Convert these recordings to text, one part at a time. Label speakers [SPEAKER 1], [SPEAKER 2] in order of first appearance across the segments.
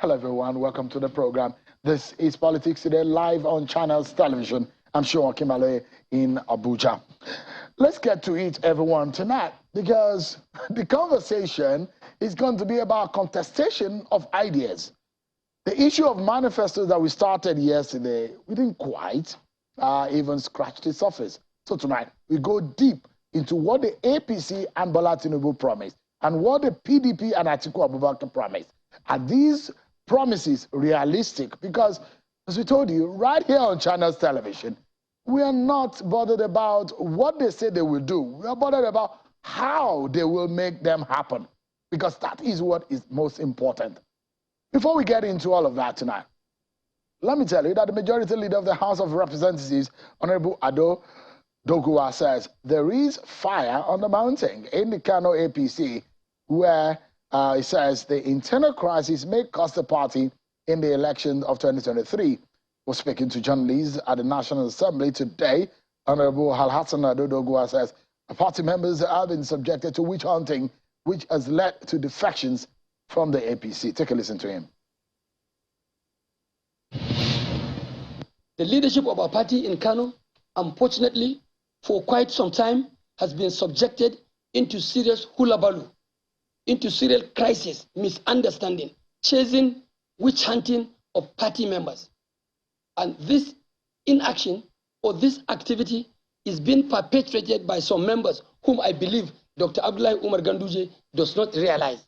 [SPEAKER 1] Hello everyone, welcome to the program. This is Politics Today, live on Channels Television. I'm Sean Kimale in Abuja. Let's get to it, everyone, tonight, because the conversation is going to be about contestation of ideas. The issue of manifestos that we started yesterday, we didn't quite even scratch the surface. So tonight, we go deep into what the APC and Bola Tinubu promised and what the PDP and Atiku Abubakar promised. Are these promises realistic? Because, as we told you, right here on Channels Television, we are not bothered about what they say they will do. We are bothered about how they will make them happen, because that is what is most important. Before we get into all of that tonight, let me tell you that the majority leader of the House of Representatives, Honorable Ado Doguwa, says there is fire on the mountain in the Kano APC, where he says the internal crisis may cost the party in the election of 2023. Was speaking to journalists at the National Assembly today, Honorable Alhassan Ado Doguwa says the party members have been subjected to witch hunting, which has led to defections from the APC. Take a listen to him.
[SPEAKER 2] The leadership of our party in Kano, unfortunately, for quite some time, has been subjected into serious hullabaloo, into serious crisis, misunderstanding, chasing, witch hunting of party members. And this inaction or this activity is being perpetrated by some members whom I believe Dr. Abdullahi Umar Ganduje does not realize.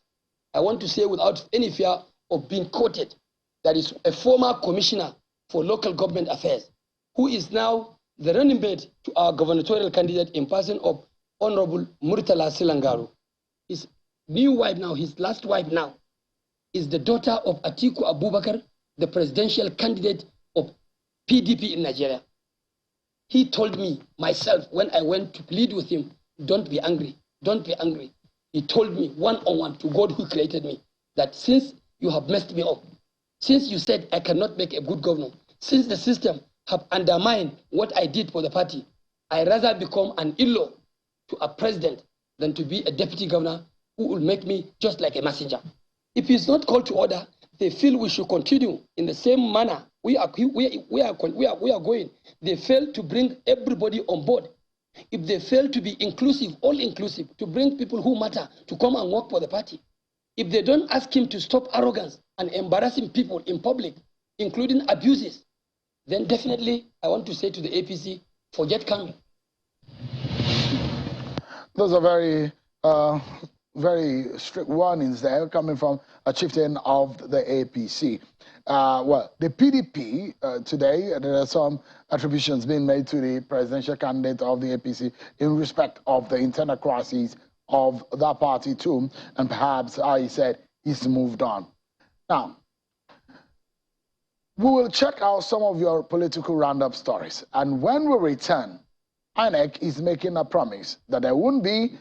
[SPEAKER 2] I want to say without any fear of being quoted, that is a former commissioner for local government affairs, who is now the running mate to our gubernatorial candidate in person of Honorable Murtala Silangaru. His new wife now, his last wife now, is the daughter of Atiku Abubakar, the presidential candidate of PDP in Nigeria. He told me, myself, when I went to plead with him, don't be angry, don't be angry. He told me one-on-one to God who created me, that since you have messed me up, since you said I cannot make a good governor, since the system have undermined what I did for the party, I rather become an in-law to a president than to be a deputy governor who will make me just like a messenger. If he's not called to order, they feel we should continue in the same manner we are going. They fail to bring everybody on board. If they fail to be inclusive, all inclusive, to bring people who matter to come and work for the party, if they don't ask him to stop arrogance and embarrassing people in public, including abuses, then definitely I want to say to the APC, forget Kano.
[SPEAKER 1] Those are very strict warnings there coming from a chieftain of the APC. Well, the PDP today, there are some attributions being made to the presidential candidate of the APC in respect of the internal crisis of that party too, and perhaps, he said, he's moved on. Now, we will check out some of your political roundup stories, and when we return, INEC is making a promise that there won't be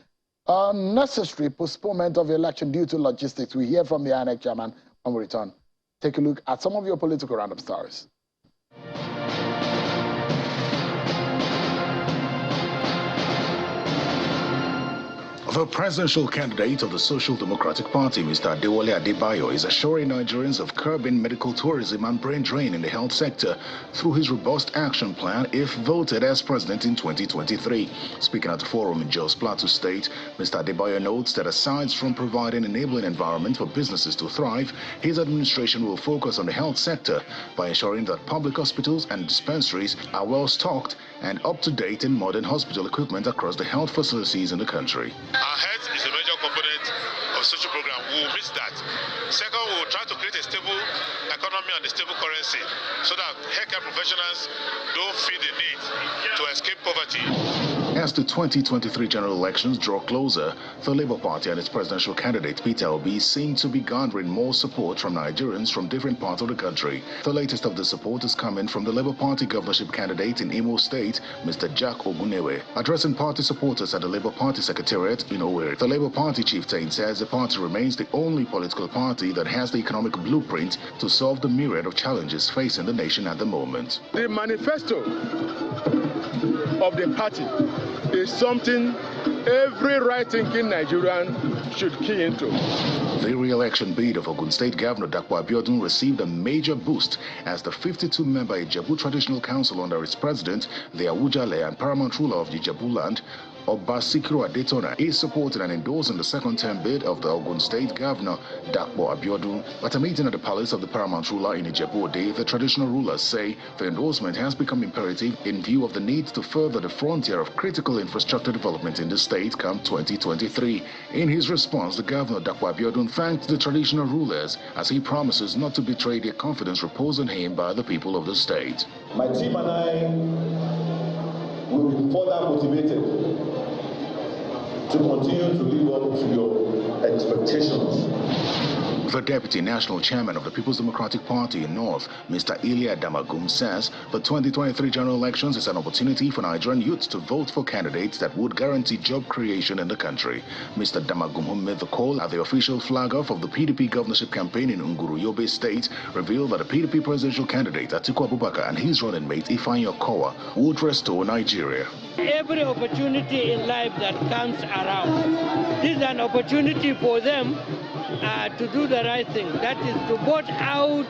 [SPEAKER 1] a necessary postponement of the election due to logistics. We hear from the INEC chairman when we return. Take a look at some of your political roundup stories.
[SPEAKER 3] The presidential candidate of the Social Democratic Party, Mr. Adewale Adebayo, is assuring Nigerians of curbing medical tourism and brain drain in the health sector through his robust action plan if voted as president in 2023. Speaking at a forum in Jos Plateau State, Mr. Adebayo notes that aside from providing an enabling environment for businesses to thrive, his administration will focus on the health sector by ensuring that public hospitals and dispensaries are well stocked and up-to-date in modern hospital equipment across the health facilities in the country.
[SPEAKER 4] Our health is a major component of social program. We will miss that. Second, we will try to create a stable economy and a stable currency so that healthcare professionals don't feel the need to escape poverty.
[SPEAKER 3] As the 2023 general elections draw closer, the Labour Party and its presidential candidate Peter Obi seem to be garnering more support from Nigerians from different parts of the country. The latest of the support is coming from the Labour Party governorship candidate in Imo State, Mr. Jack Ogunewe. Addressing party supporters at the Labour Party Secretariat in Owerri, the Labour Party chieftain says the party remains the only political party that has the economic blueprint to solve the myriad of challenges facing the nation at the moment.
[SPEAKER 5] The manifesto of the party is something every right-thinking Nigerian should key into.
[SPEAKER 3] The re-election bid of Ogun State Governor Dapo Abiodun received a major boost as the 52-member Ijebu Traditional Council under its president, the Awujale and paramount ruler of the Ijebu land, Oba Sikiru Adetona, is supporting and endorsing the second-term bid of the Ogun State Governor Dapo Abiodun. At a meeting at the palace of the paramount ruler in Ijebu-Ode, the traditional rulers say the endorsement has become imperative in view of the need to further the frontier of critical infrastructure development in the state come 2023. In his response, the Governor Dapo Abiodun thanked the traditional rulers as he promises not to betray their confidence reposed on him by the people of the state.
[SPEAKER 6] My team and I will be further motivated to continue to live up to your expectations.
[SPEAKER 3] The Deputy National Chairman of the People's Democratic Party in North, Mr. Ilya Damagum, says the 2023 general elections is an opportunity for Nigerian youths to vote for candidates that would guarantee job creation in the country. Mr. Damagum, who made the call at the official flag-off of the PDP governorship campaign in Nguru, Yobe State, revealed that the PDP presidential candidate Atiku Abubakar and his running mate Ifeanyi Okowa would restore Nigeria.
[SPEAKER 7] Every opportunity in life that comes around, this is an opportunity for them to do the right thing. That is to vote out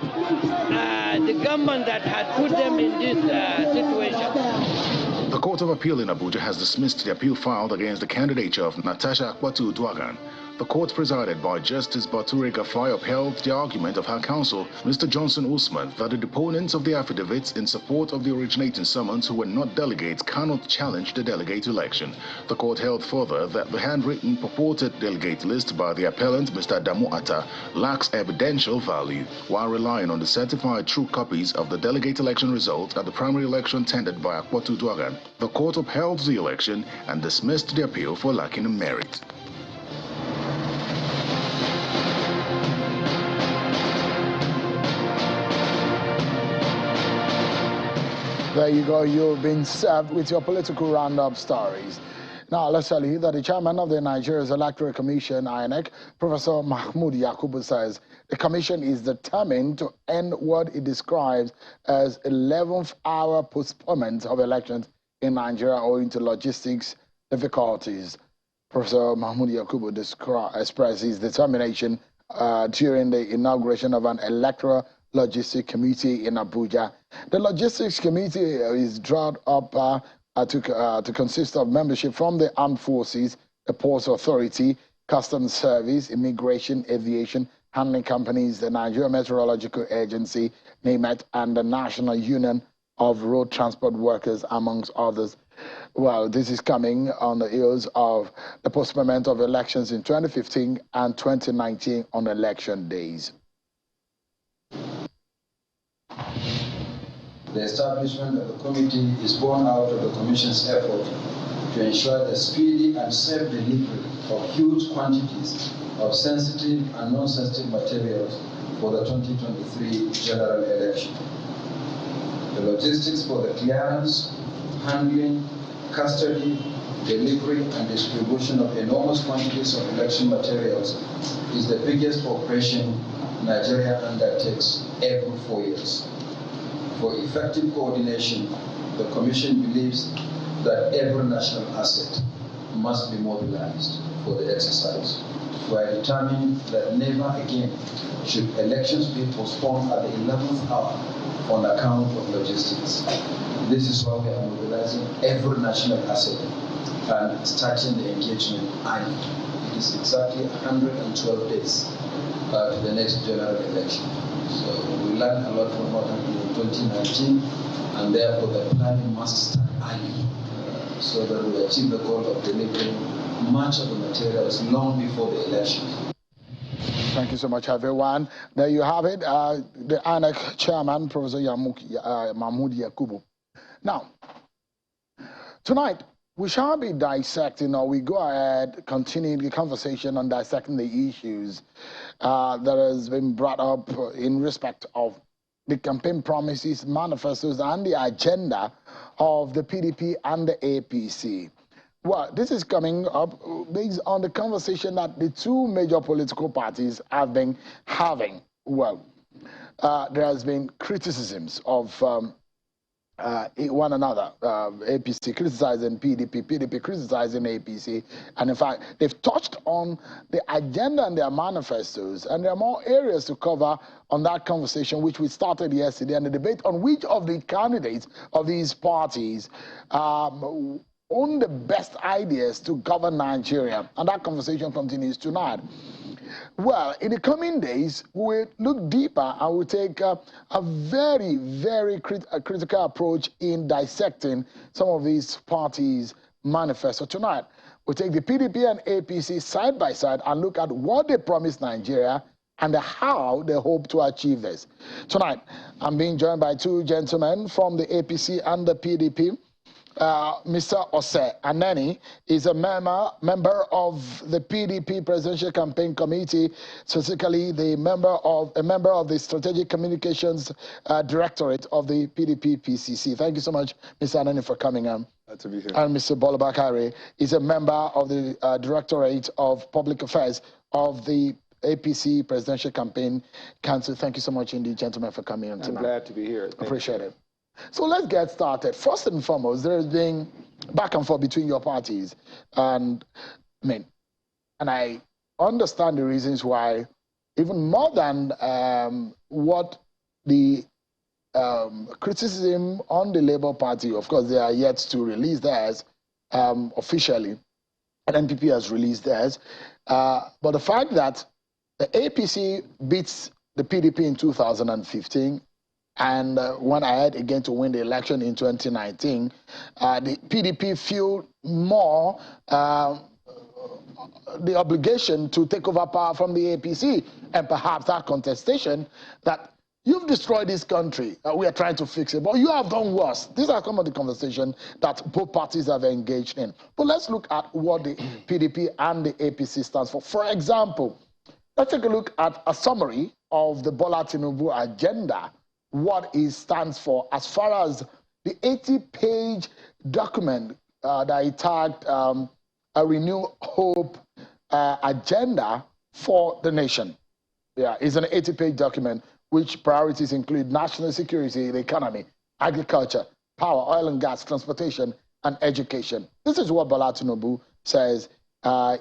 [SPEAKER 7] the government that had put them in this situation.
[SPEAKER 3] The Court of Appeal in Abuja has dismissed the appeal filed against the candidature of Natasha Akpatu-Uduaghan. The court, presided by Justice Bature Gafai, upheld the argument of her counsel, Mr. Johnson Usman, that the deponents of the affidavits in support of the originating summons who were not delegates cannot challenge the delegate election. The court held further that the handwritten purported delegate list by the appellant, Mr. Adamu Atta, lacks evidential value, while relying on the certified true copies of the delegate election result at the primary election tendered by Akpatu-Uduaghan. The court upheld the election and dismissed the appeal for lacking merit.
[SPEAKER 1] There you go, you've been served with your political roundup stories. Now, let's tell you that the chairman of the Nigeria's Electoral Commission, INEC, Professor Mahmoud Yakubu, says the commission is determined to end what it describes as 11th-hour postponement of elections in Nigeria owing to logistics difficulties. Professor Mahmoud Yakubu expressed his determination during the inauguration of an electoral logistics committee in Abuja. The logistics committee is drawn up to consist of membership from the Armed Forces, the Ports Authority, Customs Service, Immigration, Aviation, Handling Companies, the Nigeria Meteorological Agency, NAMET, and the National Union of Road Transport Workers, amongst others. Well, this is coming on the heels of the postponement of elections in 2015 and 2019 on election days.
[SPEAKER 8] The establishment of the committee is born out of the Commission's effort to ensure the speedy and safe delivery of huge quantities of sensitive and non-sensitive materials for the 2023 general election. The logistics for the clearance, handling, custody, delivery, and distribution of enormous quantities of election materials is the biggest operation Nigeria undertakes every 4 years. For effective coordination, the Commission believes that every national asset must be mobilized for the exercise. We are determined that never again should elections be postponed at the 11th hour on account of logistics. This is why we are mobilizing every national asset and starting the engagement early. It is exactly 112 days to the next general election. So we learned a lot from what happened in 2019, and therefore the planning must start early so that we achieve the goal of delivering much of the materials long before the election.
[SPEAKER 1] Thank you so much, everyone. There you have it, the INEC chairman, Professor Mahmoud Yakubu. Now, tonight, we shall be dissecting, or we go ahead, continuing the conversation on dissecting the issues that has been brought up in respect of the campaign promises, manifestos, and the agenda of the PDP and the APC. Well, this is coming up based on the conversation that the two major political parties have been having. Well, there has been criticisms of one another. APC criticizing PDP, PDP criticizing APC. And in fact, they've touched on the agenda and their manifestos. And there are more areas to cover on that conversation, which we started yesterday, and the debate on which of the candidates of these parties own the best ideas to govern Nigeria. And that conversation continues tonight. Well, in the coming days, we'll look deeper and we'll take a very, very critical approach in dissecting some of these parties' manifesto. Tonight, we'll take the PDP and APC side by side and look at what they promised Nigeria and how they hope to achieve this. Tonight, I'm being joined by two gentlemen from the APC and the PDP. Mr. Ose Aneni is a member of the PDP Presidential Campaign Committee, specifically a member of the Strategic Communications Directorate of the PDP PCC. Thank you so much, Mr. Aneni, for coming on.
[SPEAKER 5] Glad to be here.
[SPEAKER 1] And Mr. Bolobakare is a member of the Directorate of Public Affairs of the APC Presidential Campaign Council. Thank you so much indeed, gentlemen, for coming on tonight.
[SPEAKER 5] I'm glad to be here.
[SPEAKER 1] Appreciate it. So let's get started. First and foremost, there has been back and forth between your parties, and I understand the reasons why, even more than what the criticism on the Labour Party. Of course, they are yet to release theirs officially, and NPP has released theirs. But the fact that the APC beats the PDP in 2015. And went ahead again to win the election in 2019. The PDP feel more the obligation to take over power from the APC, and perhaps that contestation that you've destroyed this country, we are trying to fix it, but you have done worse. These are some of the conversations that both parties have engaged in. But let's look at what the PDP and the APC stands for. For example, let's take a look at a summary of the Bola Tinubu agenda, what it stands for, as far as the 80-page document that he tagged a Renew Hope agenda for the nation. Yeah, it's an 80-page document which priorities include national security, the economy, agriculture, power, oil and gas, transportation, and education. This is what Bola Tinubu says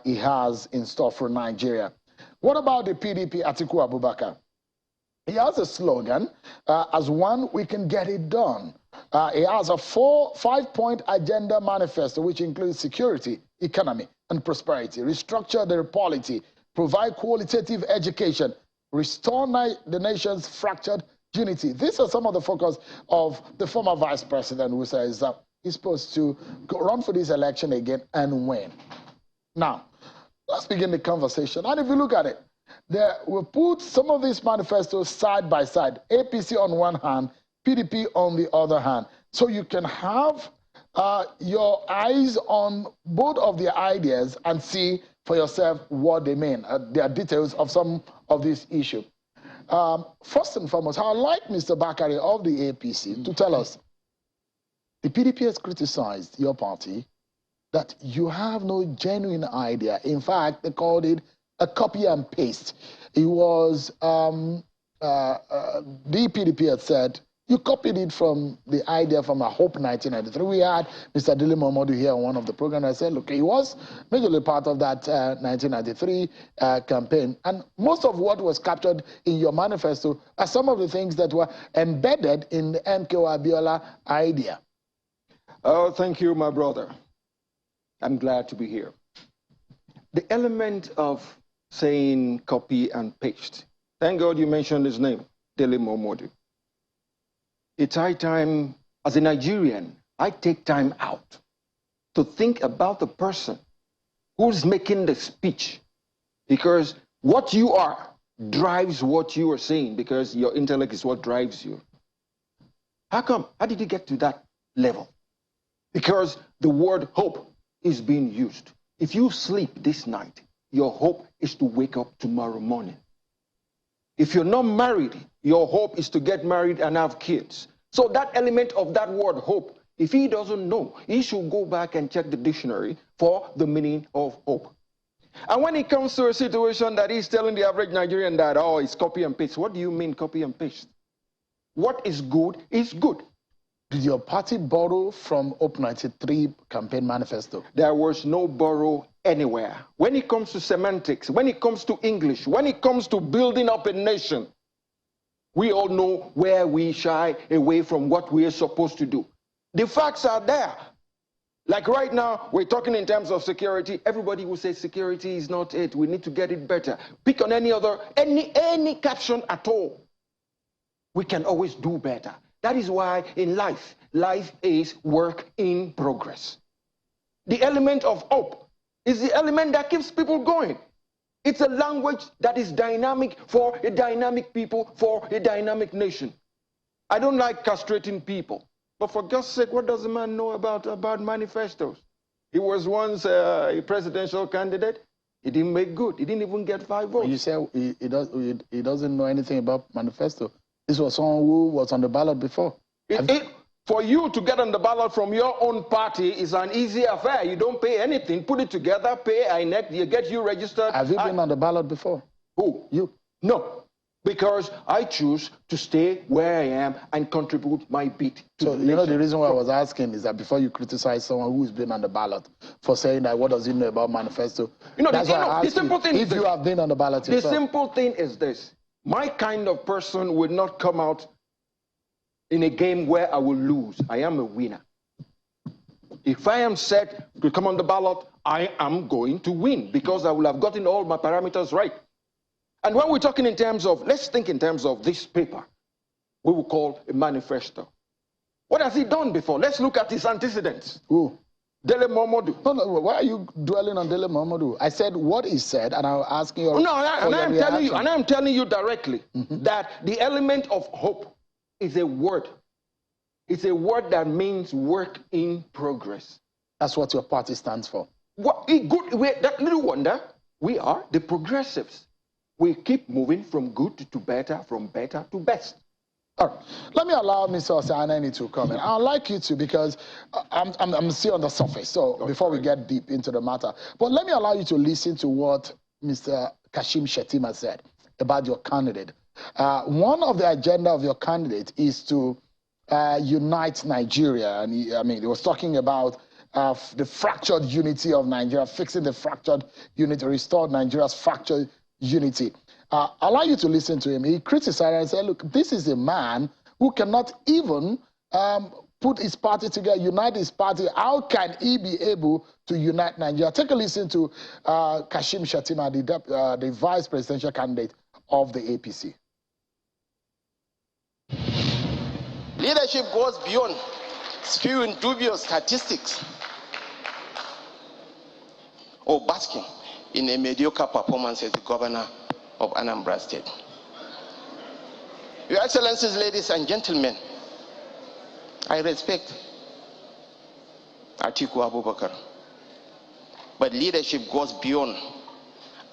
[SPEAKER 1] he has in store for Nigeria. What about the PDP, Atiku Abubakar? He has a slogan, as one, we can get it done. He has a 5-point agenda manifesto, which includes security, economy, and prosperity, restructure the polity, provide qualitative education, restore the nation's fractured unity. These are some of the focus of the former vice president, who says that he's supposed to run for this election again and win. Now, let's begin the conversation. And if you look at it, we put some of these manifestos side by side, APC on one hand, PDP on the other hand. So you can have your eyes on both of the ideas and see for yourself what they mean. There are details of some of this issue. First and foremost, I'd like Mr. Bakare of the APC to tell us, the PDP has criticized your party that you have no genuine idea. In fact, they called it a copy and paste. It was, the PDP had said, you copied it from the idea from a Hope 1993. We had Mr. Dili Momodu here on one of the programs. I said, look, he was majorly part of that 1993 campaign. And most of what was captured in your manifesto are some of the things that were embedded in the MKO Abiola idea.
[SPEAKER 5] Oh, thank you, my brother. I'm glad to be here. The element of saying copy and paste. Thank God you mentioned his name, Dele Momodu. It's high time, as a Nigerian, I take time out to think about the person who's making the speech, because what you are drives what you are saying, because your intellect is what drives you. How come? How did you get to that level? Because the word hope is being used. If you sleep this night, your hope is to wake up tomorrow morning. If you're not married, your hope is to get married and have kids. So that element of that word hope, if he doesn't know, he should go back and check the dictionary for the meaning of hope. And when it comes to a situation that he's telling the average Nigerian that, oh, it's copy and paste, what do you mean copy and paste? What is good is good.
[SPEAKER 1] Did your party borrow from OP93 campaign manifesto?
[SPEAKER 5] There was no borrow anywhere. When it comes to semantics, when it comes to English, when it comes to building up a nation, we all know where we shy away from what we are supposed to do. The facts are there. Like right now, we're talking in terms of security. Everybody will say security is not it. We need to get it better. Pick on any caption at all. We can always do better. That is why in life is work in progress. The element of hope is the element that keeps people going. It's a language that is dynamic for a dynamic people, for a dynamic nation. I don't like castrating people. But for God's sake, what does the man know about manifestos? He was once a presidential candidate. He didn't make good. He didn't even get 5 votes.
[SPEAKER 1] You say he doesn't know anything about manifesto. This was someone who was on the ballot before.
[SPEAKER 5] For you to get on the ballot from your own party is an easy affair. You don't pay anything. Put it together, pay INEC, you get you registered.
[SPEAKER 1] Have you been on the ballot before?
[SPEAKER 5] Who?
[SPEAKER 1] You?
[SPEAKER 5] No. Because I choose to stay where I am and contribute my bit to the nation.
[SPEAKER 1] You know, the reason why I was asking is that before you criticize someone who's been on the ballot for saying that what does he know about manifesto,
[SPEAKER 5] you know,
[SPEAKER 1] that's why I asked
[SPEAKER 5] the simple thing
[SPEAKER 1] if you have been on the ballot yourself.
[SPEAKER 5] The simple thing is this. My kind of person would not come out in a game where I will lose. I am a winner. If I am set to come on the ballot, I am going to win because I will have gotten all my parameters right. And when we're talking in terms of, let's think in terms of this paper, we will call a manifesto. What has he done before? Let's look at his antecedents.
[SPEAKER 1] Who?
[SPEAKER 5] Dele Momodu.
[SPEAKER 1] No, why are you dwelling on Dele Momodu? I said what he said, and I'm asking you.
[SPEAKER 5] No, and I'm telling you directly that the element of hope is a word. It's a word that means work in progress.
[SPEAKER 1] That's what your party stands for.
[SPEAKER 5] That little wonder, we are the progressives. We keep moving from good to better, from better to best.
[SPEAKER 1] All right. Let me allow Mr. Osaneni to comment. I'd like you to, because I'm still on the surface, so okay, before we get deep into the matter. But let me allow you to listen to what Mr. Kashim Shettima said about your candidate. One of the agenda of your candidate is to unite Nigeria. And he was talking about the fractured unity of Nigeria, fixing the fractured unity, restore Nigeria's fractured unity. I'll allow you to listen to him. He criticized and said, look, this is a man who cannot even put his party together, unite his party. How can he be able to unite Nigeria? Take a listen to Kashim Shettima, the vice presidential candidate of the APC.
[SPEAKER 9] Leadership goes beyond spewing dubious statistics or basking in a mediocre performance as the governor of Anambra State. Your Excellencies, ladies and gentlemen, I respect Atiku Abubakar, but leadership goes beyond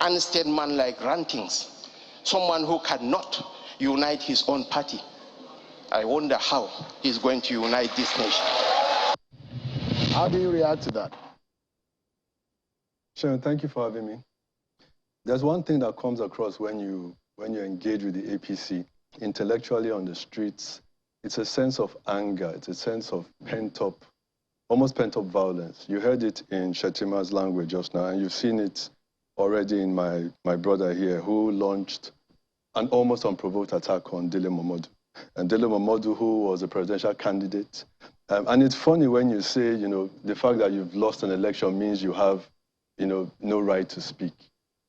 [SPEAKER 9] unstatesman-like rantings, someone who cannot unite his own party. I wonder how he's going to unite this nation.
[SPEAKER 1] How do you react to that?
[SPEAKER 10] Sharon, thank you for having me. There's one thing that comes across when you engage with the APC intellectually on the streets. It's a sense of anger. It's a sense of pent-up, almost pent-up violence. You heard it in Shettima's language just now, and you've seen it already in my brother here, who launched an almost unprovoked attack on Dele Momodu. And Dele Momodu, who was a presidential candidate. And it's funny when you say, the fact that you've lost an election means you have, no right to speak.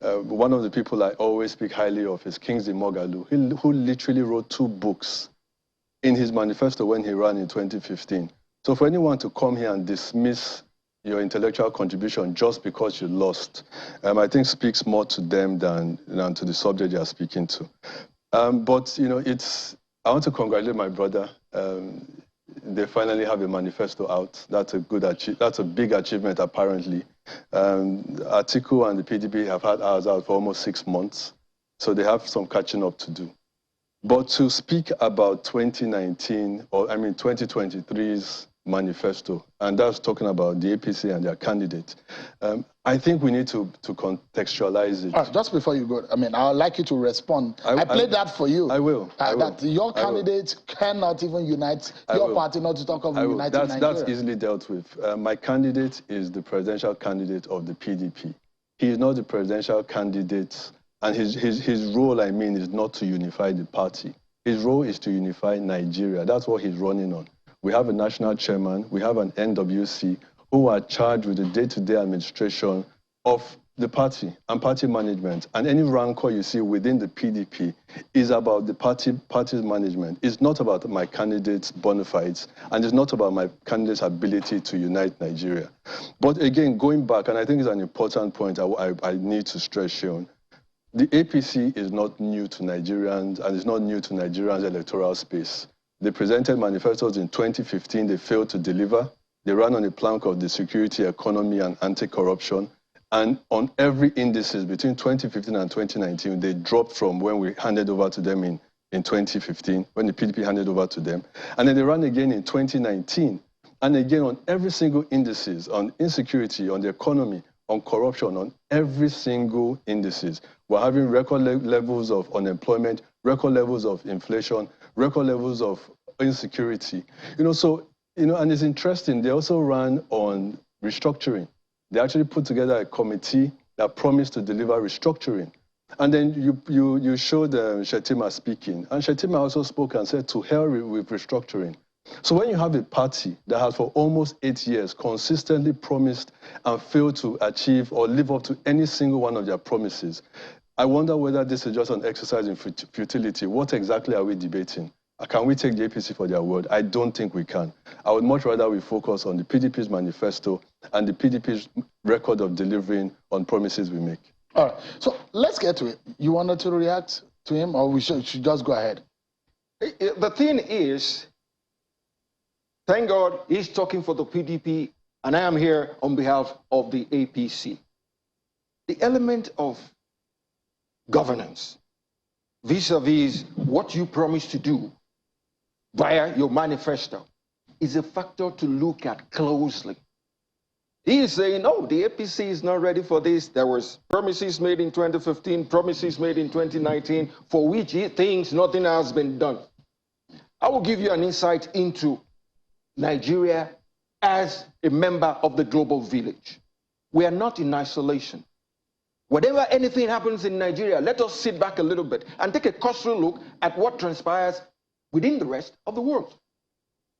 [SPEAKER 10] One of the people I always speak highly of is Kingsley Moghalu, who literally wrote 2 books in his manifesto when he ran in 2015. So for anyone to come here and dismiss your intellectual contribution just because you lost, I think speaks more to them than to the subject you are speaking to. But, I want to congratulate my brother. They finally have a manifesto out. That's a big achievement, apparently. Atiku and the PDP have had ours out for almost 6 months, so they have some catching up to do. But to speak about 2019, or 2023's manifesto, and that's talking about the APC and their candidate. I think we need to contextualize it.
[SPEAKER 1] Just before you go, I mean, I'd like you to respond. I played that for you.
[SPEAKER 10] I will.
[SPEAKER 1] That your candidate cannot even unite your party, not to talk of uniting Nigeria.
[SPEAKER 10] That's easily dealt with. My candidate is the presidential candidate of the PDP. He is not the presidential candidate, and his role, I mean, is not to unify the party. His role is to unify Nigeria. That's what he's running on. We have a national chairman, we have an NWC who are charged with the day-to-day administration of the party and party management. And any rancor you see within the PDP is about the party's management. It's not about my candidate's bona fides, and it's not about my candidate's ability to unite Nigeria. But again, going back, and I think it's an important point I need to stress here on, the APC is not new to Nigerians, and it's not new to Nigerians' electoral space. They presented manifestos in 2015. They failed to deliver. They ran on the plank of the security, economy, and anti-corruption. And on every indices between 2015 and 2019, they dropped from when we handed over to them in 2015, when the PDP handed over to them. And then they ran again in 2019. And again, on every single indices, on insecurity, on the economy, on corruption, on every single indices. We're having record levels of unemployment, record levels of inflation, record levels of insecurity. And it's interesting, they also ran on restructuring. They actually put together a committee that promised to deliver restructuring. And then you showed Shettima speaking, and Shettima also spoke and said, to hell with restructuring. So when you have a party that has for almost 8 years consistently promised and failed to achieve or live up to any single one of their promises, I wonder whether this is just an exercise in futility. What exactly are we debating? Can we take the APC for their word? I don't think we can. I would much rather we focus on the PDP's manifesto and the PDP's record of delivering on promises we make.
[SPEAKER 1] All right, so let's get to it. You wanted to react to him, or we should just go ahead?
[SPEAKER 5] The thing is, thank God he's talking for the PDP, and I am here on behalf of the APC. The element of governance, vis-a-vis what you promised to do via your manifesto, is a factor to look at closely. He is saying, no, the APC is not ready for this. There was promises made in 2015, promises made in 2019, for which he thinks nothing has been done. I will give you an insight into Nigeria as a member of the global village. We are not in isolation. Whatever anything happens in Nigeria, let us sit back a little bit and take a cursory look at what transpires within the rest of the world.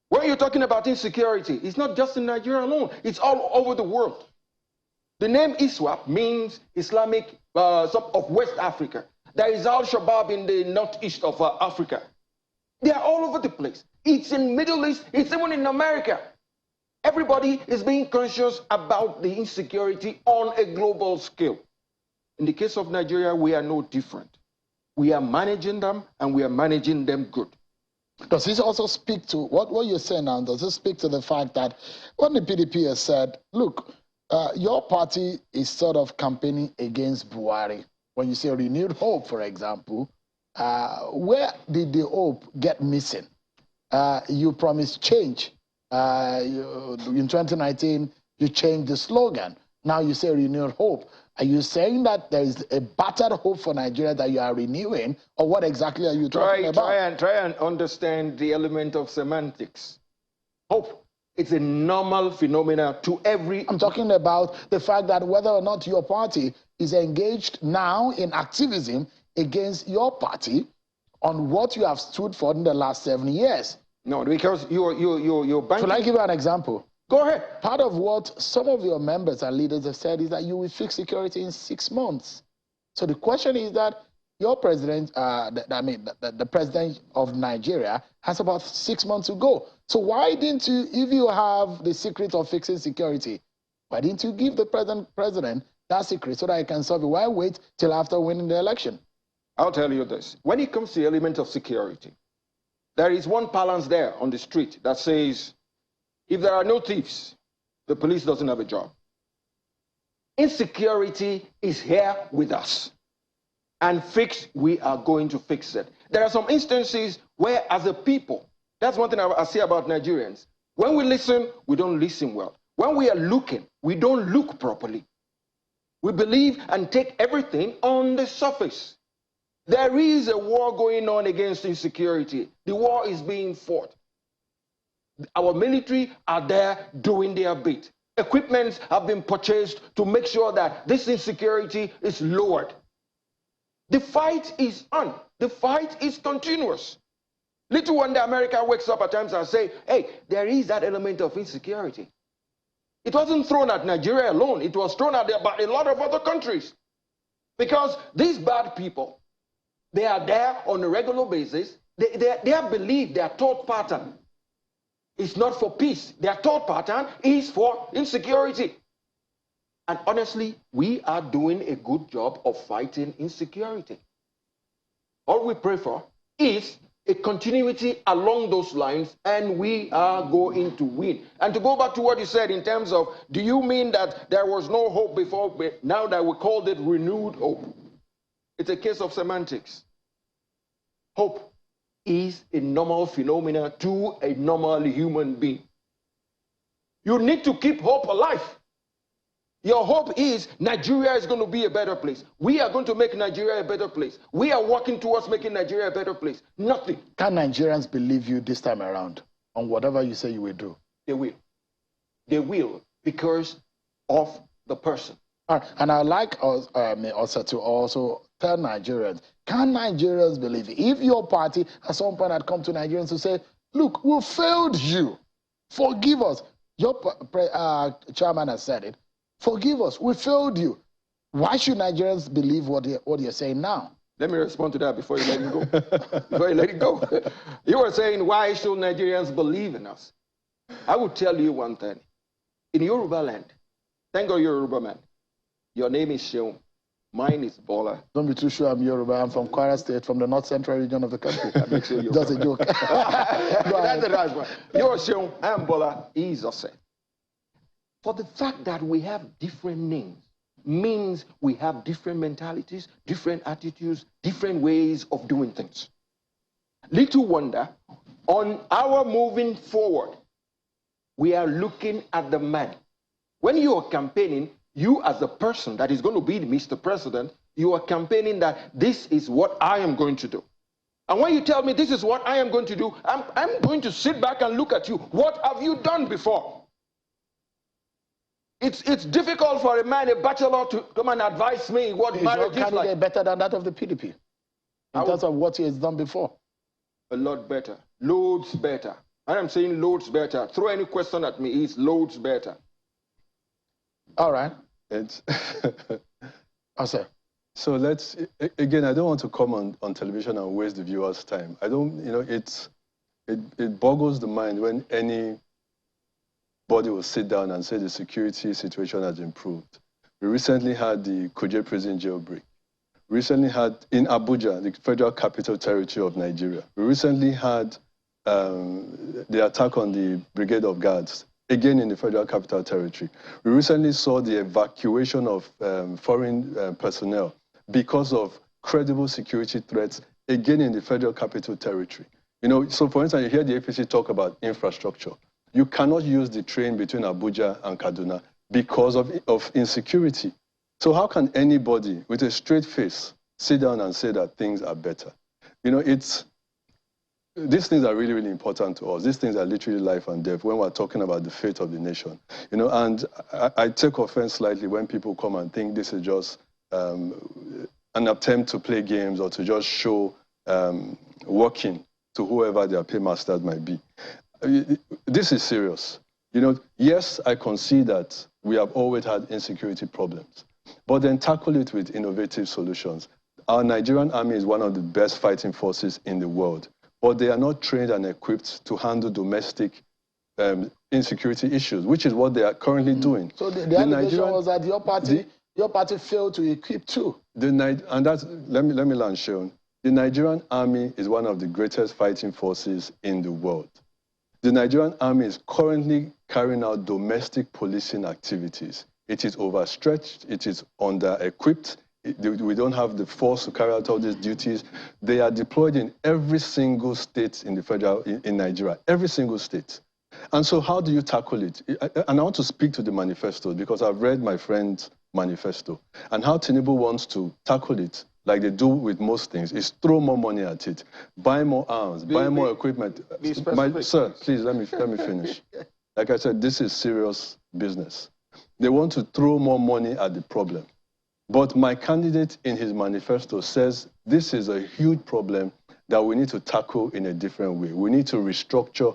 [SPEAKER 5] When you're talking about insecurity, it's not just in Nigeria alone, it's all over the world. The name ISWAP means Islamic of West Africa. There is Al-Shabaab in the northeast of Africa. They are all over the place. It's in Middle East, it's even in America. Everybody is being conscious about the insecurity on a global scale. In the case of Nigeria, we are no different. We are managing them, and we are managing them good.
[SPEAKER 1] Does this also speak to, what you're saying now, does this speak to the fact that when the PDP has said, look, your party is sort of campaigning against Buhari. When you say renewed hope, for example, where did the hope get missing? You promised change. In 2019, you changed the slogan. Now you say renewed hope. Are you saying that there is a battered hope for Nigeria that you are renewing, or what exactly are you talking about?
[SPEAKER 5] Try and understand the element of semantics. Hope, it's a normal phenomenon to every...
[SPEAKER 1] I'm talking about the fact that whether or not your party is engaged now in activism against your party on what you have stood for in the last 7 years.
[SPEAKER 5] No, because you're banking...
[SPEAKER 1] Should I give you an example?
[SPEAKER 5] Go ahead.
[SPEAKER 1] Part of what some of your members and leaders have said is that you will fix security in 6 months. So the question is that your president, the president of Nigeria has about 6 months to go. So why didn't you, if you have the secret of fixing security, why didn't you give the president that secret so that he can solve it? Why wait till after winning the election?
[SPEAKER 5] I'll tell you this. When it comes to the element of security, there is one balance there on the street that says, if there are no thieves, the police doesn't have a job. Insecurity is here with us. And we are going to fix it. There are some instances where, as a people, that's one thing I say about Nigerians, When we listen, we don't listen well. When we are looking, we don't look properly. We believe and take everything on the surface. There is a war going on against insecurity. The war is being fought. Our military are there doing their bit. Equipments have been purchased to make sure that this insecurity is lowered. The fight is on. The fight is continuous. Little wonder America wakes up at times and say, hey, there is that element of insecurity. It wasn't thrown at Nigeria alone. It was thrown at a lot of other countries. Because these bad people, they are there on a regular basis. Their belief, their thought pattern is not for peace. Their thought pattern is for insecurity. And honestly, we are doing a good job of fighting insecurity. All we pray for is a continuity along those lines, and we are going to win. And to go back to what you said in terms of, do you mean that there was no hope before, but now that we called it renewed hope? It's a case of semantics. Hope is a normal phenomenon to a normal human being. You need to keep hope alive. Your hope is Nigeria is going to be a better place. We are going to make Nigeria a better place. We are working towards making Nigeria a better place. Nothing.
[SPEAKER 1] Can Nigerians believe you this time around on whatever you say you will do?
[SPEAKER 5] They will. They will, because of the person.
[SPEAKER 1] And I'd like us also to also tell Nigerians, can Nigerians believe it? If your party at some point had come to Nigerians to say, look, we failed you, forgive us. Your chairman has said it. Forgive us, we failed you. Why should Nigerians believe what you're saying now?
[SPEAKER 5] Let me respond to that before you let it go. Before you let it go. You were saying, why should Nigerians believe in us? I will tell you one thing. In Yoruba land, thank God you're Yoruba man. Your name is Sheung. Mine is Bola.
[SPEAKER 1] Don't be too sure I'm Yoruba. I'm from Kwara State, from the north central region of the country. Just a joke.
[SPEAKER 5] That's the right one. You're Sheung, I'm Bola. He's Ose. For the fact that we have different names means we have different mentalities, different attitudes, different ways of doing things. Little wonder, on our moving forward, we are looking at the man. When you are campaigning, you as a person that is going to be Mr. President, you are campaigning that this is what I am going to do. And when you tell me this is what I am going to do, I'm going to sit back and look at you. What have you done before? It's difficult for a man, a bachelor, to come and advise me what marriage is like. Is your candidate
[SPEAKER 1] better than that of the PDP in terms of what he has done before?
[SPEAKER 5] A lot better. Loads better. I am saying loads better. Throw any question at me, it's loads better.
[SPEAKER 1] All right.
[SPEAKER 10] It's
[SPEAKER 1] sir.
[SPEAKER 10] So let's, again, I don't want to come on television and waste the viewers' time. I don't, you know, it boggles the mind when anybody will sit down and say the security situation has improved. We recently had the Kuje prison jailbreak. We recently had, in Abuja, the Federal Capital Territory of Nigeria. We recently had the attack on the Brigade of Guards, again in the Federal Capital Territory. We recently saw the evacuation of foreign personnel because of credible security threats, again in the Federal Capital Territory. You know, so for instance, you hear the APC talk about infrastructure. You cannot use the train between Abuja and Kaduna because of insecurity. So how can anybody with a straight face sit down and say that things are better? You know, these things are really, really important to us. These things are literally life and death when we're talking about the fate of the nation. You know, and I take offense slightly when people come and think this is just an attempt to play games or to just show working to whoever their paymasters might be. This is serious. You know, yes, I concede that we have always had insecurity problems, but then tackle it with innovative solutions. Our Nigerian army is one of the best fighting forces in the world, but they are not trained and equipped to handle domestic insecurity issues, which is what they are currently doing.
[SPEAKER 1] So the allegation was that your party failed to equip too.
[SPEAKER 10] And that's, let me land, Sheon. The Nigerian army is one of the greatest fighting forces in the world. The Nigerian army is currently carrying out domestic policing activities. It is overstretched, it is under-equipped, we don't have the force to carry out all these duties. They are deployed in every single state in Nigeria, every single state. And so how do you tackle it? And I want to speak to the manifesto because I've read my friend's manifesto. And how Tinubu wants to tackle it, like they do with most things, is throw more money at it, buy more arms, buy more equipment. Sir, please, let me finish. Like I said, this is serious business. They want to throw more money at the problem. But my candidate in his manifesto says this is a huge problem that we need to tackle in a different way. We need to restructure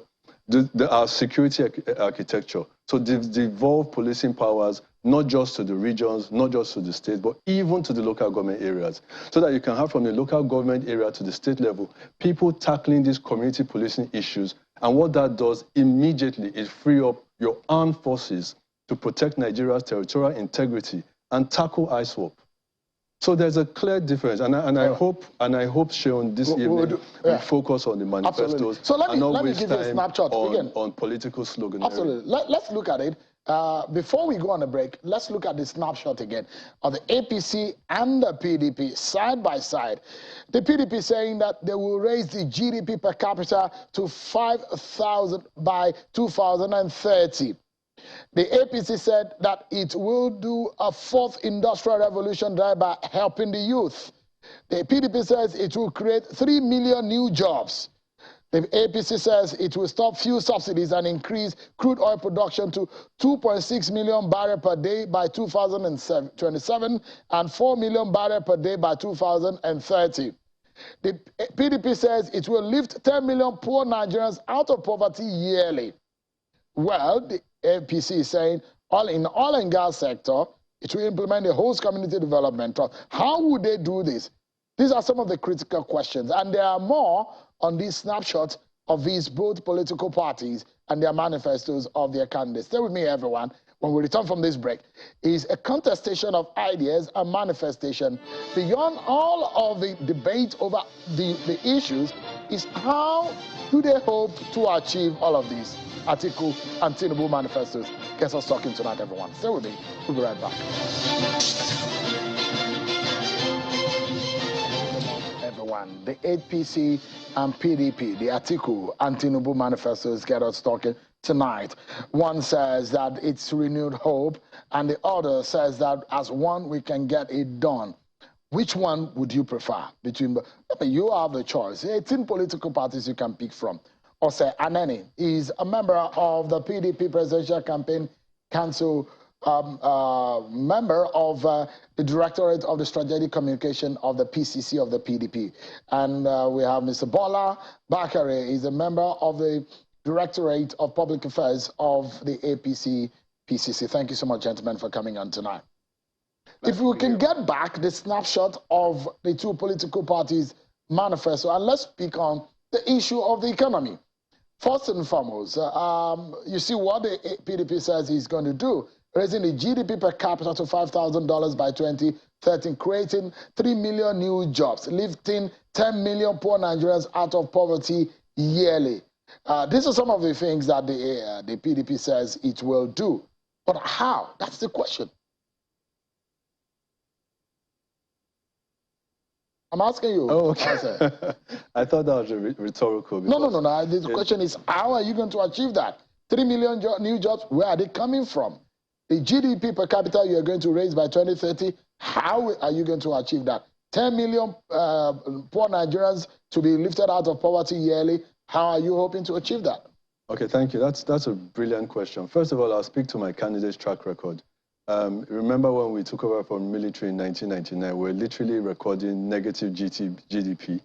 [SPEAKER 10] our security architecture to devolve policing powers, not just to the regions, not just to the states, but even to the local government areas, so that you can have from the local government area to the state level, people tackling these community policing issues. And what that does immediately is free up your armed forces to protect Nigeria's territorial integrity and tackle ISWAP. So there's a clear difference, and I hope, Sean, this evening we focus on the manifestos.
[SPEAKER 1] So let me
[SPEAKER 10] give
[SPEAKER 1] you a snapshot
[SPEAKER 10] on political slogan.
[SPEAKER 1] Absolutely. Let's look at it. Before we go on a break, let's look at the snapshot again of the APC and the PDP side by side. The PDP saying that they will raise the GDP per capita to 5,000 by 2030. The APC said that it will do a fourth industrial revolution, thereby helping the youth. The PDP says it will create 3 million new jobs. The APC says it will stop fuel subsidies and increase crude oil production to 2.6 million barrels per day by 2027 and 4 million barrels per day by 2030. The PDP says it will lift 10 million poor Nigerians out of poverty yearly. Well, the APC is saying in the oil and gas sector, it will implement a host community development. How would they do this? These are some of the critical questions, and there are more on these snapshots of these both political parties and their manifestos of their candidates. Stay with me, everyone. When we return from this break, is a contestation of ideas and manifestation. Beyond all of the debate over the issues is how do they hope to achieve all of these? Atiku and Tinubu manifestos. Guess us talking tonight, everyone. Stay with me. We'll be right back. Everyone, the APC and PDP, the Atiku and Tinubu manifestos get us talking tonight. One says that it's renewed hope, and the other says that as one we can get it done. Which one would you prefer? You have the choice. 18 political parties you can pick from. Ose Aneni is a member of the PDP Presidential Campaign Council, member of the Directorate of the Strategic Communication of the PCC of the PDP. And we have Mr. Bola Bakare, he's a member of the Directorate of Public Affairs of the APC PCC. Thank you so much, gentlemen, for coming on tonight. If we can get back the snapshot of the two political parties' manifesto, and let's speak on the issue of the economy. First and foremost, you see what the PDP says he's going to do, raising the GDP per capita to $5,000 by 2030, creating 3 million new jobs, lifting 10 million poor Nigerians out of poverty yearly. These are some of the things that the PDP says it will do. But how? That's the question. I'm asking you.
[SPEAKER 10] Oh, okay. I thought that was rhetorical.
[SPEAKER 1] No. The question is, how are you going to achieve that? 3 million new jobs, where are they coming from? The GDP per capita you are going to raise by 2030, how are you going to achieve that? 10 million poor Nigerians to be lifted out of poverty yearly, how are you hoping to achieve that?
[SPEAKER 10] Okay, thank you. That's a brilliant question. First of all, I'll speak to my candidate's track record. Remember when we took over from military in 1999, we were literally recording negative GDP.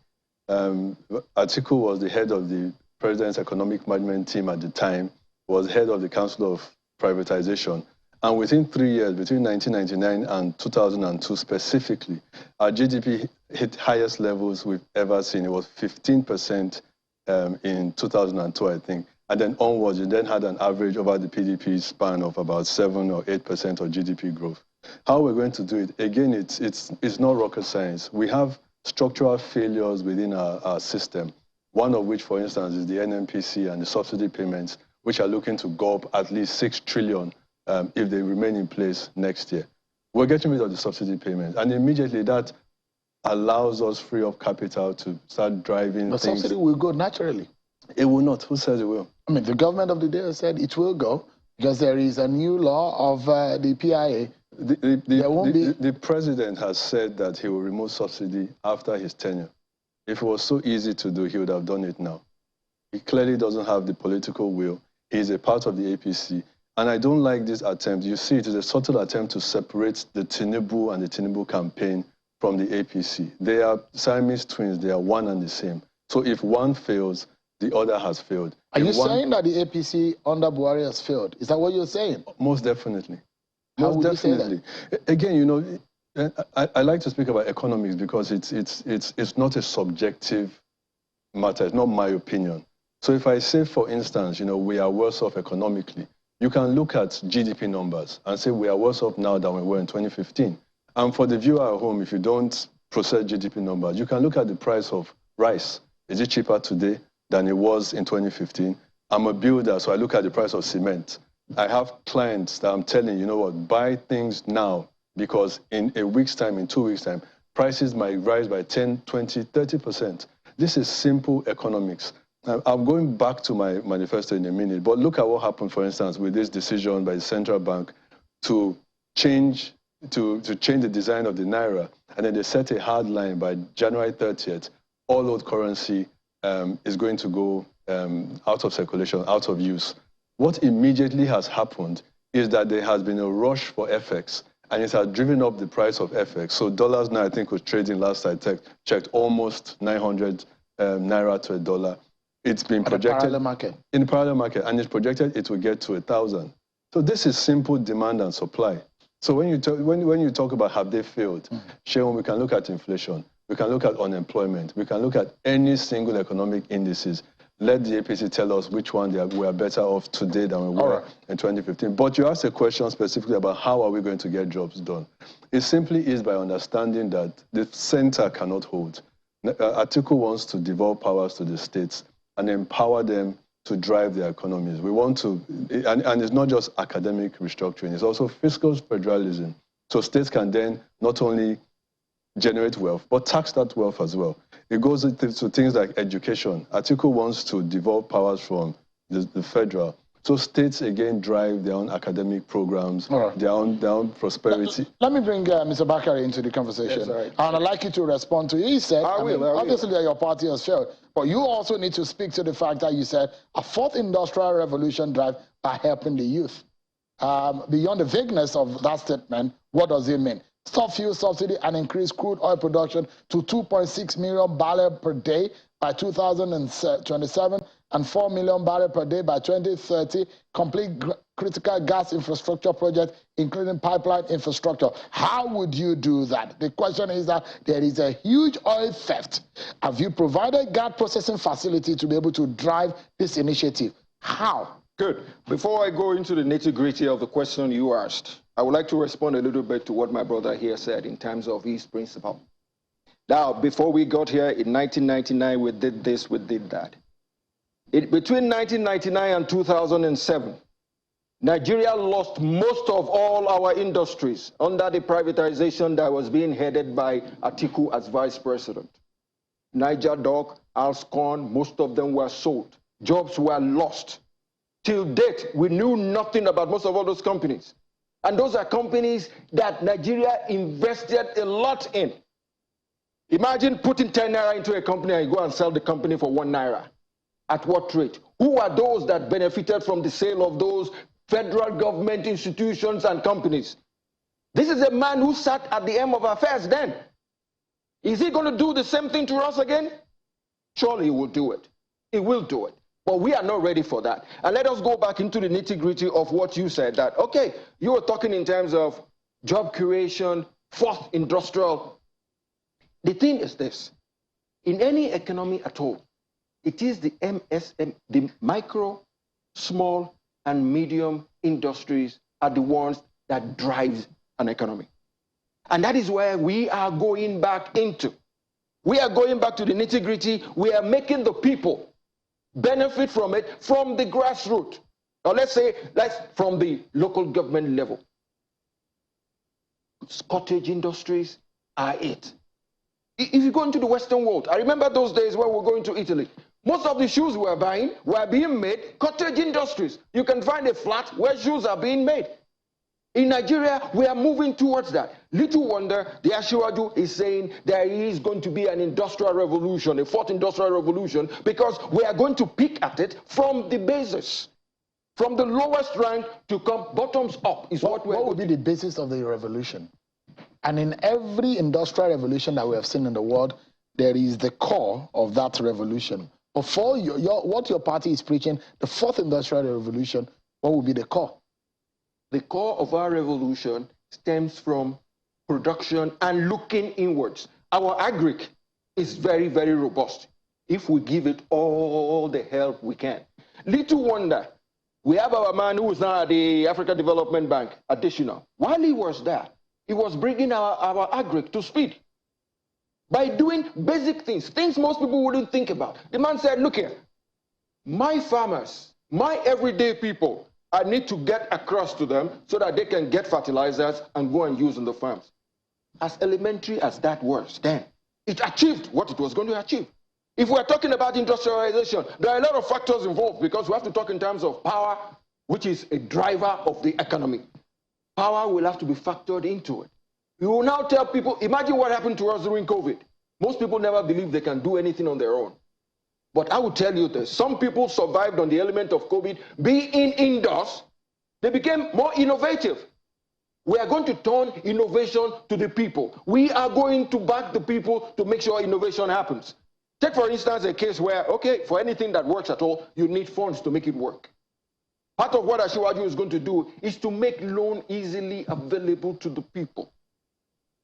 [SPEAKER 10] Atiku was the head of the president's economic management team at the time, was head of the Council of Privatization. And within 3 years, between 1999 and 2002 specifically, our GDP hit highest levels we've ever seen. It was 15% in 2002, I think. And then onwards, you then had an average over the PDP span of about 7 or 8% of GDP growth. How we're going to do it? Again, it's not rocket science. We have structural failures within our system, one of which, for instance, is the NNPC and the subsidy payments, which are looking to go up at least 6 trillion if they remain in place next year. We're getting rid of the subsidy payments, and immediately that allows us free up capital to start driving things.
[SPEAKER 1] The subsidy will go naturally.
[SPEAKER 10] It will not. Who says it will?
[SPEAKER 1] I mean, the government of the day said it will go because there is a new law of the PIA.
[SPEAKER 10] The president has said that he will remove subsidy after his tenure. If it was so easy to do, he would have done it now. He clearly doesn't have the political will. He's a part of the APC. And I don't like this attempt. You see, it is a subtle attempt to separate the Tinubu and the Tinubu campaign from the APC. They are Siamese twins. They are one and the same. So if one fails, the other has failed.
[SPEAKER 1] Are you saying that the APC under Buhari has failed? Is that what you're saying?
[SPEAKER 10] Most definitely.
[SPEAKER 1] How would you say that?
[SPEAKER 10] Again, you know, I like to speak about economics because it's not a subjective matter. It's not my opinion. So if I say, for instance, you know, we are worse off economically, you can look at GDP numbers and say we are worse off now than we were in 2015. And for the viewer at home, if you don't process GDP numbers, you can look at the price of rice. Is it cheaper today than it was in 2015? I'm a builder, so I look at the price of cement. I have clients that I'm telling, you know what, buy things now because in a week's time, in 2 weeks' time, prices might rise by 10, 20, 30%. This is simple economics. I'm going back to my manifesto in a minute, but look at what happened, for instance, with this decision by the central bank to change the design of the Naira, and then they set a hard line by January 30th, all old currency is going to go out of circulation, out of use. What immediately has happened is that there has been a rush for FX, and it has driven up the price of FX. So dollars now, I think, was trading last I checked almost 900 Naira to a dollar. It's been projected in the parallel market, and it's projected it will get to 1,000. So this is simple demand and supply. So when you talk about have they failed, Sheon, we can look at inflation, we can look at unemployment, we can look at any single economic indices. Let the APC tell us which one we are better off today than we were in 2015. But you asked a question specifically about how are we going to get jobs done. It simply is by understanding that the center cannot hold. Atiku wants to devolve powers to the states and empower them to drive their economies. We want to, and it's not just academic restructuring, it's also fiscal federalism. So states can then not only generate wealth, but tax that wealth as well. It goes to things like education. Atiku wants to devolve powers from the federal. So states, again, drive their own academic programs, their own prosperity.
[SPEAKER 1] Let me bring Mr. Bakari into the conversation. Yes, and I'd like you to respond to it. He said, obviously your party has failed, but you also need to speak to the fact that you said a fourth industrial revolution drive by helping the youth. Beyond the vagueness of that statement, what does it mean? Stop fuel subsidy and increase crude oil production to 2.6 million barrels per day by 2027 and 4 million barrels per day by 2030. Complete critical gas infrastructure project, including pipeline infrastructure. How would you do that? The question is that there is a huge oil theft. Have you provided gas processing facility to be able to drive this initiative? How?
[SPEAKER 5] Good. Before I go into the nitty-gritty of the question you asked, I would like to respond a little bit to what my brother here said in terms of his principle. Now, before we got here in 1999, we did this, we did that. Between 1999 and 2007, Nigeria lost most of all our industries under the privatization that was being headed by Atiku as vice president. Niger Dock, Alscon, most of them were sold. Jobs were lost. Till date, we knew nothing about most of all those companies. And those are companies that Nigeria invested a lot in. Imagine putting 10 naira into a company and you go and sell the company for 1 naira. At what rate? Who are those that benefited from the sale of those federal government institutions and companies? This is a man who sat at the helm of affairs then. Is he going to do the same thing to us again? Surely he will do it. He will do it. But we are not ready for that. And let us go back into the nitty-gritty of what you said, that, okay, you were talking in terms of job creation, fourth industrial. The thing is this. In any economy at all, it is the MSM, the micro, small, and medium industries are the ones that drive an economy. And that is where we are going back into. We are going back to the nitty-gritty. We are making the people benefit from it from the grassroots. Or let's say that's from the local government level. Cottage industries are it. If you go into the Western world, I remember those days when we were going to Italy, Most of the shoes we're buying were being made cottage industries. You can find a flat where shoes are being made. In Nigeria, we are moving towards that. Little wonder the Asiwaju is saying there is going to be an industrial revolution, a fourth industrial revolution, because we are going to pick at it from the basis. From the lowest rank to come bottoms up is what would be
[SPEAKER 1] the basis of the revolution? And in every industrial revolution that we have seen in the world, there is the core of that revolution. But for what your party is preaching, the fourth industrial revolution, what will be the core?
[SPEAKER 5] The core of our revolution stems from production and looking inwards. Our agric is very, very robust if we give it all the help we can. Little wonder, we have our man who is now at the African Development Bank, additional. While he was there, he was bringing our agric to speed by doing basic things, things most people wouldn't think about. The man said, look here, my farmers, my everyday people, I need to get across to them so that they can get fertilizers and go and use in the farms. As elementary as that was then, it achieved what it was going to achieve. If we're talking about industrialization, there are a lot of factors involved because we have to talk in terms of power, which is a driver of the economy. Power will have to be factored into it. You will now tell people, imagine what happened to us during COVID. Most people never believe they can do anything on their own. But I will tell you this, some people survived on the element of COVID, being indoors, they became more innovative. We are going to turn innovation to the people. We are going to back the people to make sure innovation happens. Take, for instance, a case where, okay, for anything that works at all, you need funds to make it work. Part of what Asiwaju is going to do is to make loan easily available to the people.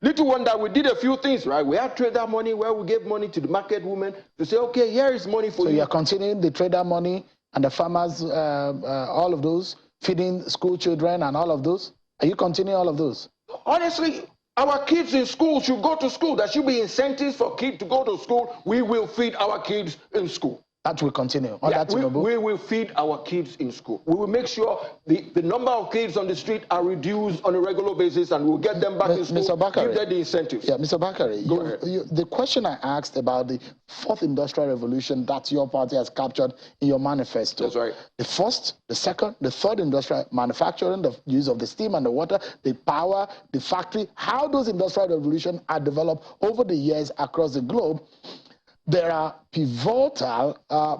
[SPEAKER 5] Little wonder, we did a few things, right? We had trader money where we gave money to the market women to say, okay, here is money for you.
[SPEAKER 1] So you're continuing the trader money and the farmers, all of those, feeding school children and all of those? Are you continuing all of those?
[SPEAKER 5] Honestly, our kids in school should go to school. There should be incentives for kids to go to school. We will feed our kids in school.
[SPEAKER 1] That will continue.
[SPEAKER 5] We will feed our kids in school. We will make sure the number of kids on the street are reduced on a regular basis, and we'll get them back in school.
[SPEAKER 1] Mr. Bakare,
[SPEAKER 5] give them the incentives.
[SPEAKER 1] Yeah, Mr. Bakare, the question I asked about the fourth industrial revolution that your party has captured in your manifesto.
[SPEAKER 5] That's right.
[SPEAKER 1] The first, the second, the third industrial manufacturing, the use of the steam and the water, the power, the factory, how those industrial revolutions are developed over the years across the globe. There are pivotal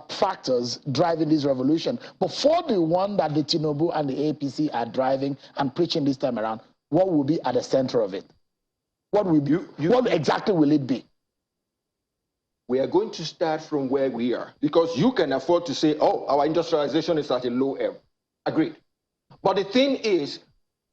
[SPEAKER 1] factors driving this revolution. But for the one that the Tinubu and the APC are driving and preaching this time around, what will be at the center of it? What will be, what exactly will it be?
[SPEAKER 5] We are going to start from where we are, because you can afford to say, oh, our industrialization is at a low ebb. Agreed. But the thing is,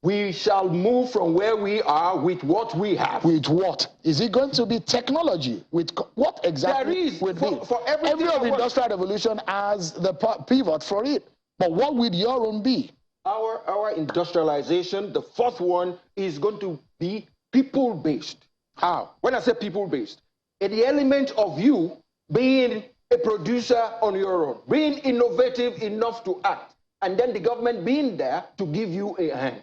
[SPEAKER 5] we shall move from where we are with what we have.
[SPEAKER 1] With what? Is it going to be technology? With what exactly?
[SPEAKER 5] There is.
[SPEAKER 1] For every industrial revolution has the pivot for it. But what would your own be?
[SPEAKER 5] Our industrialization, the fourth one, is going to be people-based. How? When I say people-based, the element of you being a producer on your own, being innovative enough to act, and then the government being there to give you a hand.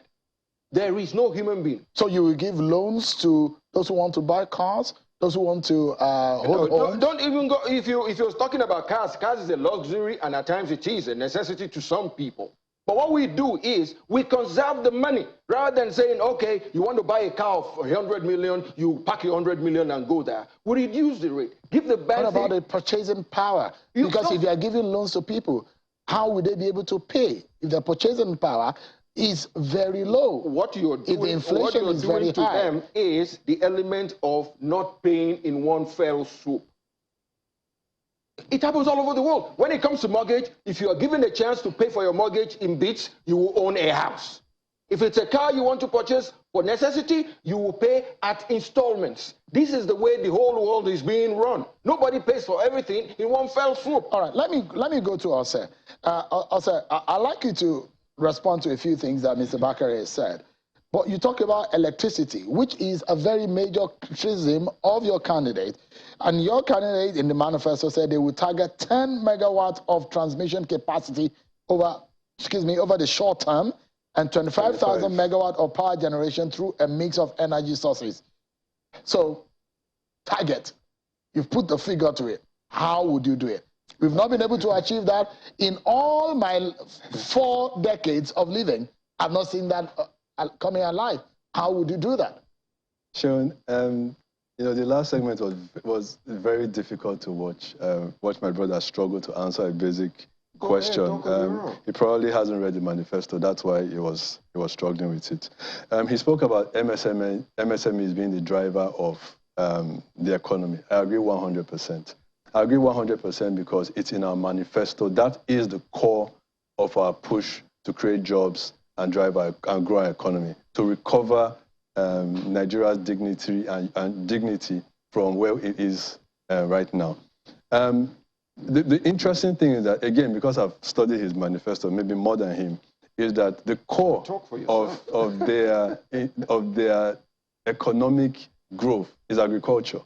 [SPEAKER 5] There is no human being.
[SPEAKER 1] So you will give loans to those who want to buy cars, those who want to hold on?
[SPEAKER 5] Don't even go, if you're talking about cars, cars is a luxury, and at times it is a necessity to some people. But what we do is we conserve the money rather than saying, okay, you want to buy a car of 100 million, you pack 100 million and go there. We reduce the rate. Give the bank.
[SPEAKER 1] What about the purchasing power? Because if you are giving loans to people, how would they be able to pay if the purchasing power is very low?
[SPEAKER 5] What you're doing,
[SPEAKER 1] if the inflation is very
[SPEAKER 5] to
[SPEAKER 1] high,
[SPEAKER 5] them is the element of not paying in one fell swoop. It happens all over the world. When it comes to mortgage, if you are given a chance to pay for your mortgage in bits, you will own a house. If it's a car you want to purchase for necessity, you will pay at installments. This is the way the whole world is being run. Nobody pays for everything in one fell swoop.
[SPEAKER 1] All right, let me go to Ose. Ose, I'd like you to respond to a few things that Mr. Bakare has said. But you talk about electricity, which is a very major criticism of your candidate. And your candidate in the manifesto said they would target 10 megawatts of transmission capacity over the short term and 25,000 megawatts of power generation through a mix of energy sources. So, target. You've put the figure to it. How would you do it? We've not been able to achieve that. In all my 4 decades of living, I've not seen that coming alive. How would you do that?
[SPEAKER 10] Sean, you know, the last segment was very difficult to watch. Watch my brother struggle to answer a basic question. He probably hasn't read the manifesto. That's why he was struggling with it. He spoke about MSMEs being the driver of the economy. I agree 100%. I agree 100% because it's in our manifesto. That is the core of our push to create jobs and and grow our economy, to recover Nigeria's dignity and dignity from where it is right now. The interesting thing is that, again, because I've studied his manifesto, maybe more than him, is that the core of their economic growth is agriculture,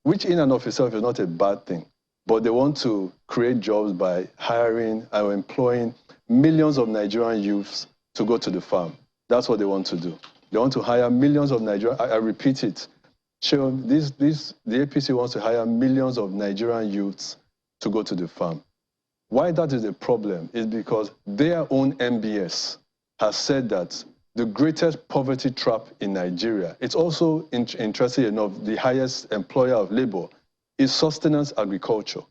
[SPEAKER 10] which in and of itself is not a bad thing. But they want to create jobs by hiring or employing millions of Nigerian youths to go to the farm. That's what they want to do. They want to hire millions of Nigerian, I repeat it, Sean, the APC wants to hire millions of Nigerian youths to go to the farm. Why that is a problem is because their own MBS has said that the greatest poverty trap in Nigeria, it's also, interesting enough, the highest employer of labor, is sustenance agriculture.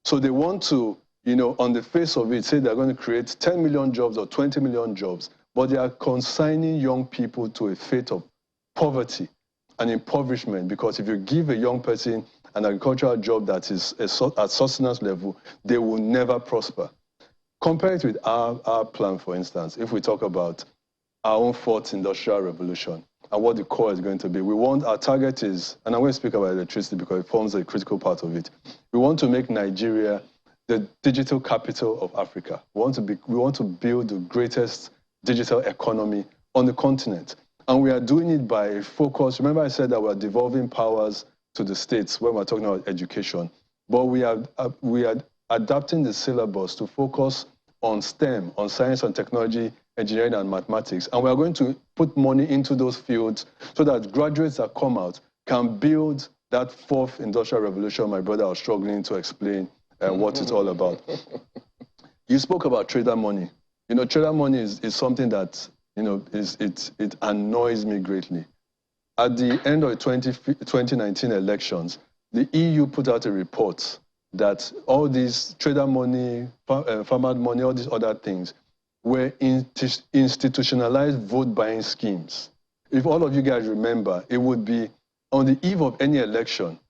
[SPEAKER 10] So they want to, you know, on the face of it, say they're going to create 10 million jobs or 20 million jobs, but they are consigning young people to a fate of poverty and impoverishment, because if you give a young person an agricultural job that is at sustenance level, they will never prosper. Compare it with our plan, for instance, if we talk about our own fourth industrial revolution and what the core is going to be. We want, our target is, and I'm going to speak about electricity because it forms a critical part of it. We want to make Nigeria the digital capital of Africa. We want to build the greatest digital economy on the continent. And we are doing it by a focus. Remember I said that we're devolving powers to the states when we're talking about education. But we are adapting the syllabus to focus on STEM, on science and technology, engineering and mathematics. And we are going to put money into those fields so that graduates that come out can build that fourth industrial revolution my brother was struggling to explain what it's all about. You spoke about trader money. You know, trader money is something that, you know, it annoys me greatly. At the end of the 2019 elections, the EU put out a report that all these trader money, farmer money, all these other things were institutionalized vote buying schemes. If all of you guys remember, it would be on the eve of any election,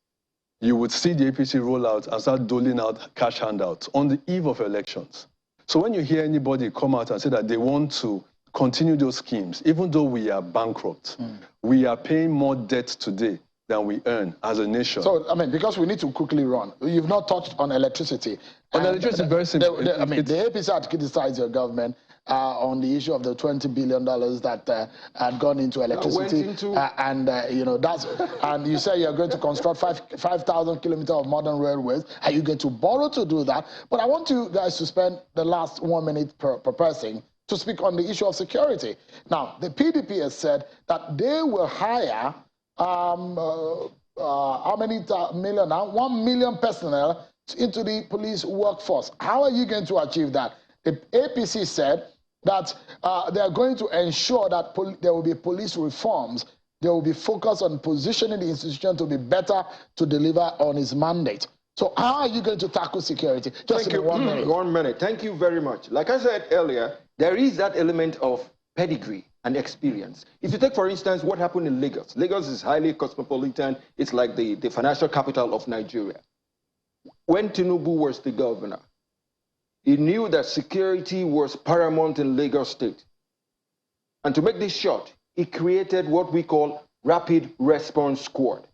[SPEAKER 10] you would see the APC roll out and start doling out cash handouts on the eve of elections. So when you hear anybody come out and say that they want to continue those schemes, even though we are bankrupt, we are paying more debt today than we earn as a nation.
[SPEAKER 1] So, I mean, because we need to quickly run, you've not touched on electricity.
[SPEAKER 10] On electricity, very simple.
[SPEAKER 1] The APC had criticized your government on the issue of the $20 billion that had gone into electricity. You know, and you say you're going to construct 5,000 kilometers of modern railways. Are you going to borrow to do that? But I want you guys to spend the last 1 minute per person to speak on the issue of security. Now, the PDP has said that they will hire how many million now? 1 million personnel into the police workforce. How are you going to achieve that? The APC said that they are going to ensure that there will be police reforms. They will be focused on positioning the institution to be better to deliver on its mandate. So how are you going to tackle security? Just in 1 minute.
[SPEAKER 5] 1 minute. Thank you very much. Like I said earlier, there is that element of pedigree and experience. If you take, for instance, what happened in Lagos. Lagos is highly cosmopolitan. It's like the financial capital of Nigeria. When Tinubu was the governor, he knew that security was paramount in Lagos State. And to make this short, he created what we call Rapid Response Squad,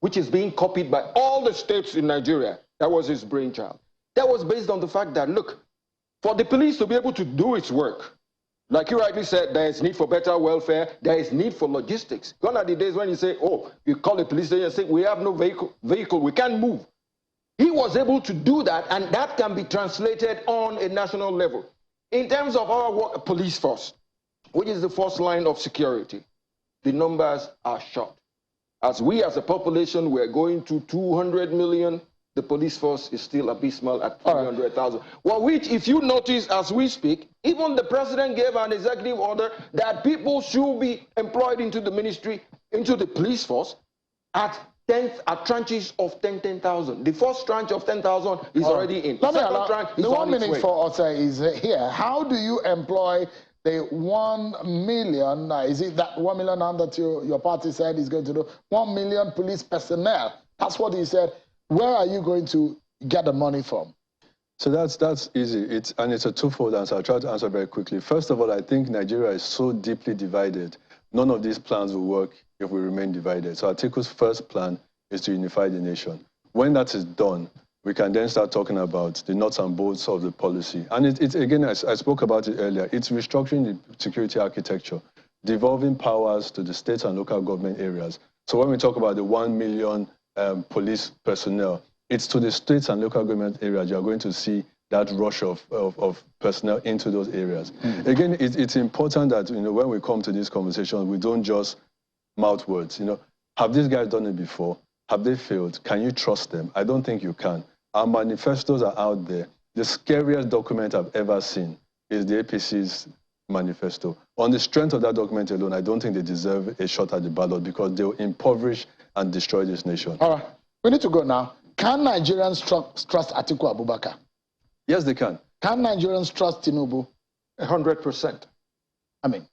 [SPEAKER 5] which is being copied by all the states in Nigeria. That was his brainchild. That was based on the fact that, look, for the police to be able to do its work, like you rightly said, there is need for better welfare, there is need for logistics. Gone are the days when you say, oh, you call the police station and say, we have no vehicle, we can't move. He was able to do that, and that can be translated on a national level. In terms of our police force, which is the first line of security, the numbers are short. As we as a population, we're going to 200 million the police force is still abysmal at 300,000. Well, which, if you notice as we speak, even the president gave an executive order that people should be employed into the ministry, into the police force at tranches of 10,000. The first tranche of 10,000 is already in.
[SPEAKER 1] The 1 minute for us is here. How do you employ the 1 million, is it that 1 million now that your party said is going to do 1 million police personnel? That's what he said. Where are you going to get the money from?
[SPEAKER 10] So that's easy. It's a twofold answer. I'll try to answer very quickly. First of all, I think Nigeria is so deeply divided. None of these plans will work if we remain divided. So Atiku's first plan is to unify the nation. When that is done, we can then start talking about the nuts and bolts of the policy. And it's again, I spoke about it earlier, it's restructuring the security architecture, devolving powers to the state and local government areas. So when we talk about the 1 million police personnel, it's to the states and local government areas you're going to see that rush of personnel into those areas. Again, it's important that, when we come to this conversation, we don't just mouth words. Have these guys done it before? Have they failed? Can you trust them? I don't think you can. Our manifestos are out there. The scariest document I've ever seen is the APC's manifesto. On the strength of that document alone, I don't think they deserve a shot at the ballot because they'll impoverish and destroy this nation.
[SPEAKER 1] All right, we need to go now. Can Nigerians trust Atiku Abubakar?
[SPEAKER 10] Yes, they can.
[SPEAKER 1] Can Nigerians trust Tinubu?
[SPEAKER 5] 100%.
[SPEAKER 1] I mean,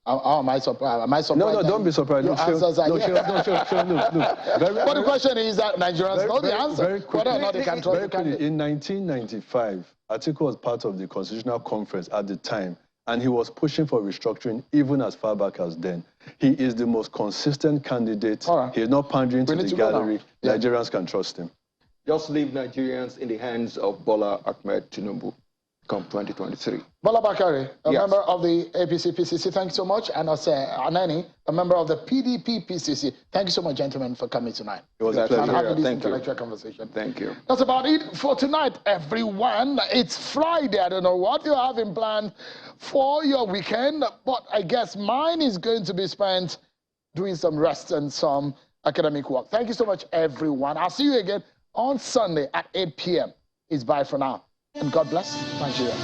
[SPEAKER 1] how am I surprised? Am I surprised?
[SPEAKER 10] No, don't be surprised.
[SPEAKER 1] Your answers are
[SPEAKER 10] look.
[SPEAKER 1] But the question is that Nigerians know the answer. Whether or not they can trust the candidate.
[SPEAKER 10] In 1995, Atiku was part of the Constitutional Conference at the time, and he was pushing for restructuring even as far back as then. He is the most consistent candidate. Right. He is not pandering to the gallery. Nigerians can trust him.
[SPEAKER 5] Just leave Nigerians in the hands of Bola Ahmed Tinubu come 2023.
[SPEAKER 1] Bola Bakare, a member of the APC PCC, thank you so much. And also Anani, a member of the PDP PCC. Thank you so much, gentlemen, for coming tonight.
[SPEAKER 10] It was a pleasure.
[SPEAKER 1] And having this intellectual conversation.
[SPEAKER 5] Thank you.
[SPEAKER 1] That's about it for tonight, everyone. It's Friday. I don't know what you're having planned for your weekend, but I guess mine is going to be spent doing some rest and some academic work. Thank you so much, everyone. I'll see you again on Sunday at 8 p.m. It's bye for now. And God bless Nigeria.